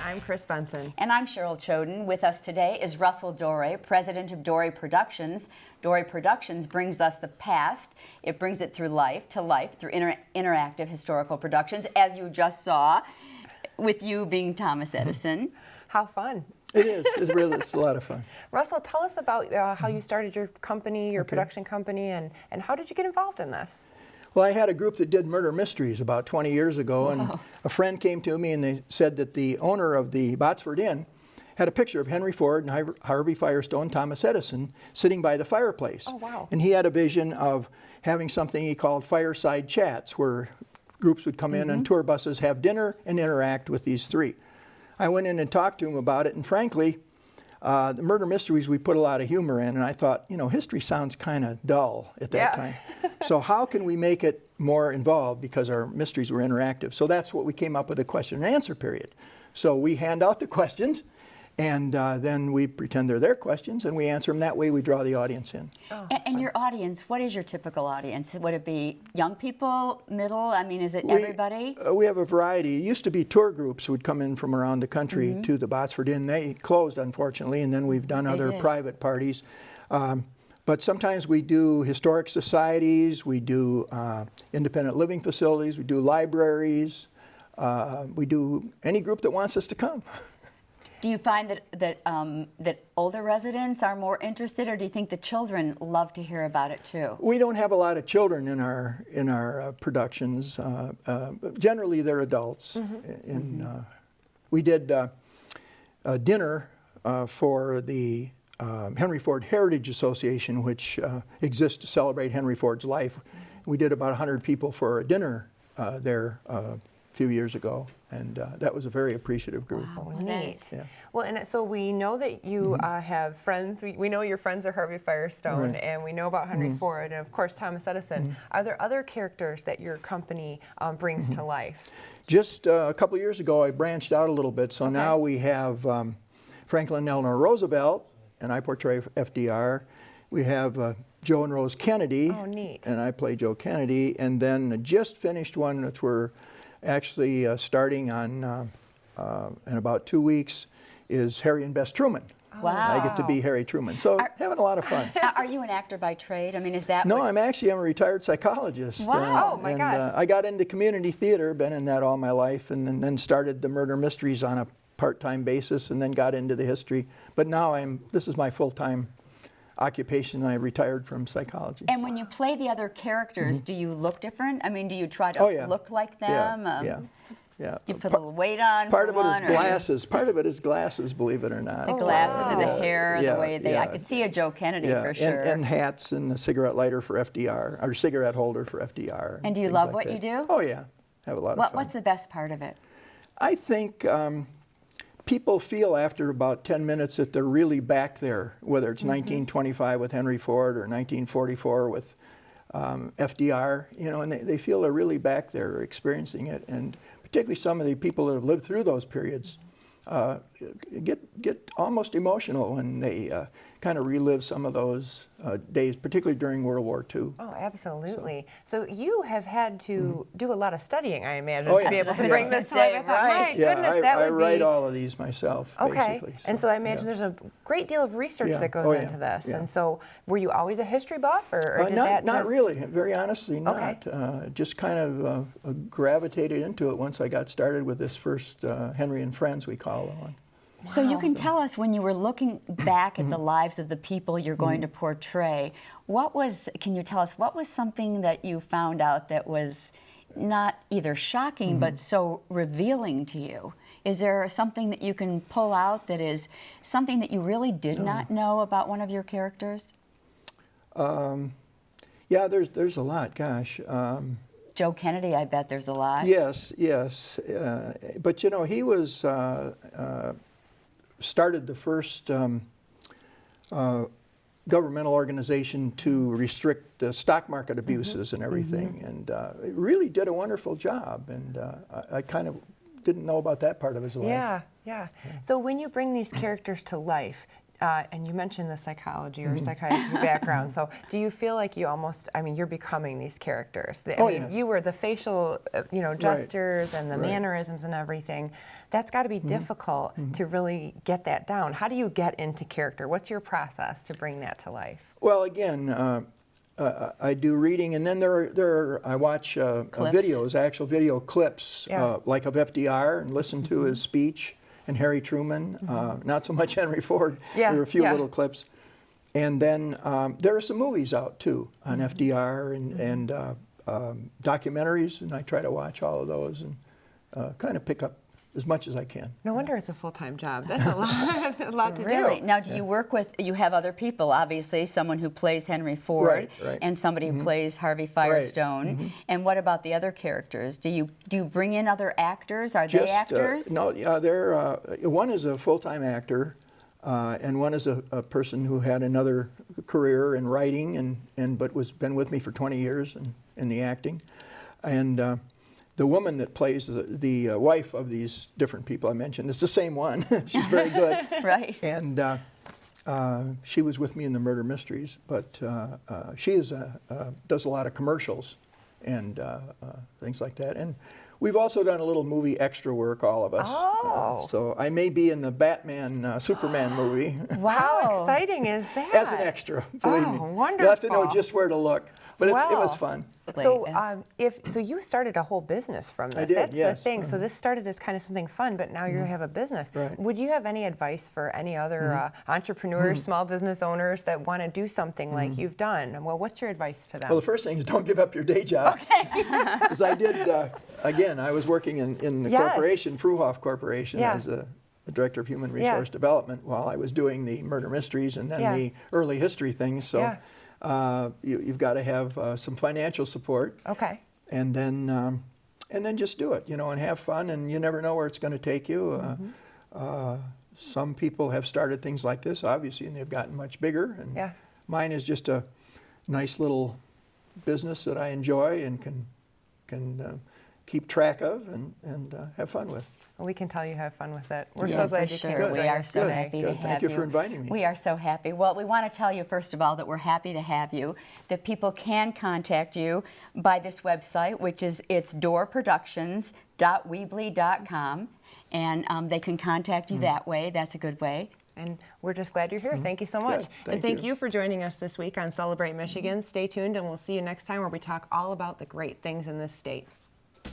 I'm Chris Benson. And I'm Cheryl Choden. With us today is Russel Doré, president of Doré Productions. Doré Productions brings us the past. It brings it through life to life through interactive historical productions, as you just saw, with you being Thomas Edison. How fun. It is. It's a lot of fun. Russell, tell us about how you started your company, your production company, and how did you get involved in this? Well, I had a group that did murder mysteries about 20 years ago, and a friend came to me and they said that the owner of the Botsford Inn had a picture of Henry Ford and Harvey Firestone, Thomas Edison, sitting by the fireplace. Oh, wow. And he had a vision of having something he called fireside chats, where groups would come in and tour buses have dinner and interact with these three. I went in and talked to him about it, and frankly, the murder mysteries we put a lot of humor in, and I thought, you know, history sounds kind of dull at that time. So how can we make it more involved, because our mysteries were interactive? So that's what we came up with, a question and answer period. So we hand out the questions, and then we pretend they're their questions, and we answer them. That way we draw the audience in. Oh, and your audience, what is your typical audience? Would it be young people, middle? I mean, is it everybody? We have a variety. It used to be tour groups would come in from around the country to the Botsford Inn. They closed, unfortunately, and then we've done other private parties. But sometimes we do historic societies, we do independent living facilities, we do libraries, we do any group that wants us to come. Do you find that older residents are more interested, or do you think the children love to hear about it too? We don't have a lot of children in our productions. Generally, they're adults. We did a dinner for the Henry Ford Heritage Association, which exists to celebrate Henry Ford's life. We did about 100 people for a dinner there a few years ago, and that was a very appreciative group. Wow, neat. Yeah. Well, and so we know that you have friends. We know your friends are Harvey Firestone, and we know about Henry Ford, and of course Thomas Edison. Are there other characters that your company brings to life? Just a couple of years ago, I branched out a little bit, so now we have Franklin Delano Roosevelt, and I portray FDR. We have Joe and Rose Kennedy, and I play Joe Kennedy, and then just finished one which we're actually starting on in about 2 weeks, is Harry and Bess Truman. Wow. I get to be Harry Truman, so having a lot of fun. Are you an actor by trade? I mean, is that No, I'm a retired psychologist. Wow. Oh my gosh. I got into community theater, been in that all my life, and then started the murder mysteries on a part-time basis, and then got into the history. But now this is my full-time occupation. I retired from psychology. And when you play the other characters, do you look different? I mean, do you try to look like them? Yeah. You put a little weight on. Part of it is glasses. Part of it is glasses, believe it or not. The glasses or the hair, the way they. I could see a Joe Kennedy for sure. And hats and a cigarette lighter for FDR, or cigarette holder for FDR. And do you love what you do? Oh yeah, have a lot of fun. What's the best part of it? I think people feel after about 10 minutes that they're really back there, whether it's 1925 with Henry Ford or 1944 with FDR, you know, and they feel they're really back there experiencing it. And particularly some of the people that have lived through those periods get almost emotional when they kind of relive some of those days, particularly during World War II. Oh, absolutely. So you have had to do a lot of studying, I imagine, to be able to Yeah. bring this to life. I thought, my goodness, that would I write all of these myself, basically. And so I imagine there's a great deal of research that goes into this. And so were you always a history buff, or did that not just... really, very honestly not. Just kind of gravitated into it once I got started with this first Henry and Friends, we call it one. So you can tell us, when you were looking back at the lives of the people you're going to portray, can you tell us, what was something that you found out that was not either shocking but so revealing to you? Is there something that you can pull out that is something that you really did not know about one of your characters? Yeah, there's a lot, gosh. Joe Kennedy, I bet there's a lot. Yes. But you know, he was started the first governmental organization to restrict the stock market abuses and everything, and it really did a wonderful job, and I kind of didn't know about that part of his life. Yeah. So when you bring these characters to life, and you mentioned the psychology or psychiatry background. So do you feel like you almost, I mean, you're becoming these characters? I mean, yes. you were the facial, gestures and the Right. mannerisms and everything. That's got to be difficult to really get that down. How do you get into character? What's your process to bring that to life? Well, again, I do reading, and then I watch Clips. videos, actual video clips, Yeah. like of FDR, and listen to his speech, and Harry Truman. Not so much Henry Ford. Yeah, There are a few yeah. little clips, and then there are some movies out too on FDR and documentaries, and I try to watch all of those and kind of pick up as much as I can. No wonder it's a full-time job. That's a lot, a lot to Really? do. Now, do you work with, you have other people, obviously, someone who plays Henry Ford Right, right. and somebody who plays Harvey Firestone. And what about the other characters? Do you bring in other actors? Are they actors? No, yeah, they're, one is a full-time actor, and one is a person who had another career in writing but been with me for 20 years in the acting. And the woman that plays the wife of these different people I mentioned, it's the same one. She's very good. Right. And she was with me in the Murder Mysteries, but she does a lot of commercials and things like that. And we've also done a little movie extra work, all of us. Oh. So I may be in the Batman, Superman movie Wow. How exciting is that? as an extra, believe me. Wonderful. You'll have to know just where to look. But it was fun. So, so you started a whole business from this. I did, That's yes. the thing. So this started as kind of something fun, but now you have a business. Right. Would you have any advice for any other entrepreneurs, small business owners that want to do something like you've done? Well, what's your advice to them? Well, the first thing is don't give up your day job. Okay. Because I did, again, I was working in the Yes. corporation, Fruhoff Corporation, Yeah. as the Director of Human Resource Development while I was doing the Murder Mysteries and then the early history things. So you've got to have some financial support. Okay. And then just do it, and have fun, and you never know where it's going to take you. Some people have started things like this, obviously, and they've gotten much bigger. And mine is just a nice little business that I enjoy and can keep track of and have fun with. Well, we can tell you have fun with it. We're Yeah, so glad for you sure. came. We are so happy to Good. have Thank you for inviting me. We are so happy. Well, we want to tell you, first of all, that we're happy to have you, that people can contact you by this website, which is doorproductions.weebly.com, and they can contact you that way. That's a good way. And we're just glad you're here. Thank you so much. Good. And thank you for joining us this week on Celebrate Michigan. Stay tuned, and we'll see you next time where we talk all about the great things in this state.